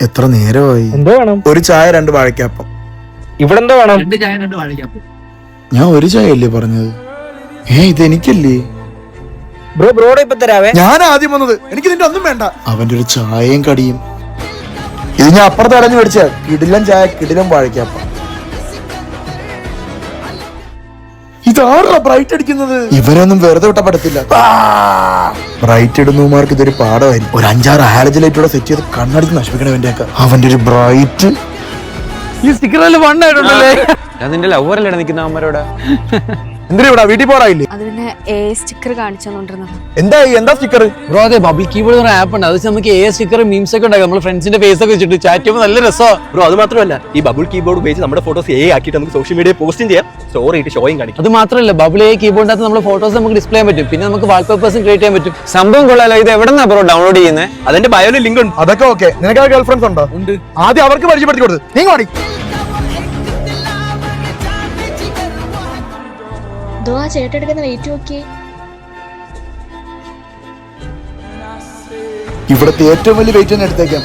എത്ര നേരമായി? എന്തോ വേണം? ഒരു ചായ 2 വാഴയ്ക്കാപ്പം. ഇവിടെ എന്തോ വേണം? 2 ചായ 2 വാഴയ്ക്കാപ്പം. ഞാൻ ഒരു ചായ അല്ലേ പറഞ്ഞത്? ഇതെനിക്കല്ലേ? ബ്രോടെ ഇപ്പൊ തരാവേ. ഞാൻ ആദ്യം വന്നത്, എനിക്ക് നിന്റെ ഒന്നും വേണ്ട. അവന്റെ ഒരു ചായയും കടിയും. ഇത് ഞാൻ അപ്പുറത്ത് അടഞ്ഞു മേടിച്ച കിടിലൻ ചായ, കിടിലൻ വാഴയ്ക്കാപ്പം. ഇതാണല്ലോ ബ്രൈറ്റ് അടിക്കുന്നത്. ഇവരൊന്നും വെറുതെ വിട്ട പറ്റത്തില്ല. ബ്രൈറ്റ് ഇടുന്നവന്മാർക്ക് ഇതൊരു പാടമായിരിക്കും. ഒരു 5-6 ഹാലജ് ലൈറ്റോടെ സെറ്റ് ചെയ്ത് കണ്ണടിച്ച് നശിപ്പിക്കണം ഇവന്റെയൊക്കെ. അവന്റെ ഒരു ബ്രൈറ്റ്. ഈ സ്റ്റിക്കർ നല്ല ഫണ്ടായിട്ടുണ്ടല്ലേ? ഞാൻ നിന്റെ ലവറല്ലേ നിൽക്കുന്ന അമ്മരോട്. എന്തിനാ ഇവിടെ വീട്ടിൽ പോറായില്ലേ? അത് പിന്നെ സ്റ്റിക്കർ കാണിച്ചോണ്ടിരുന്നത്. എന്താ സ്റ്റിക്കർ? ബ്രോ അതെ ബബിൾ കീബോർഡ് എന്ന് ആപ്പ് ഉണ്ട്. അത് വെച്ച് നമുക്ക് സ്റ്റിക്കർ മീംസ് ഒക്കെ ഉണ്ടാക്കാം. നമ്മൾ ഫ്രണ്ട്സിന്റെ ഫേസ് ഒക്കെ വെച്ചിട്ട് ചാറ്റ് ചെയ്യുമ്പോൾ നല്ല രസമാണ് ബ്രോ. അത് മാത്രമല്ല, ഈ ബബിൾ കീബോർഡ് ഉപയോഗിച്ച് നമ്മുടെ ഫോട്ടോസ് ആക്കിയിട്ട് നമുക്ക് സോഷ്യൽ മീഡിയയിൽ പോസ്റ്റും ചെയ്യാം, സ്റ്റോറി ഇട്ട് ഷോയും കാണിക്കും. അത് മാത്രമല്ല ബബിൾ കീബോർഡിനകത്ത് നമ്മുടെ ഫോട്ടോസ് നമുക്ക് ഡിസ്പ്ലേ ചെയ്യാൻ പറ്റും. പിന്നെ നമുക്ക് വാൾപേപ്പേഴ്സും ക്രിയേറ്റ് ചെയ്യാൻ പറ്റും. സംഭവം കൊള്ളാലോ. ഇത് എവിടെ നിന്നാ ബ്രോ ഡൗൺലോഡ് ചെയ്യുന്നത്? അതിന്റെ ബയോയിൽ ലിങ്ക് ഉണ്ട്. അതൊക്കെ ഓക്കെ. നിനക്ക് ഗേൾ ഫ്രണ്ട്സ് ഉണ്ടോ? ഉണ്ട്. ആദ്യം അവർക്ക് പരിചയപ്പെടുത്തി കൊടുത്ത് നീ മതി. ചേട്ടെടുക്കുന്ന വെയിറ്റ് നോക്കി. ഇവിടുത്തെ ഏറ്റവും വലിയ വെയിറ്റ് തന്നെ എടുത്തേക്കാം.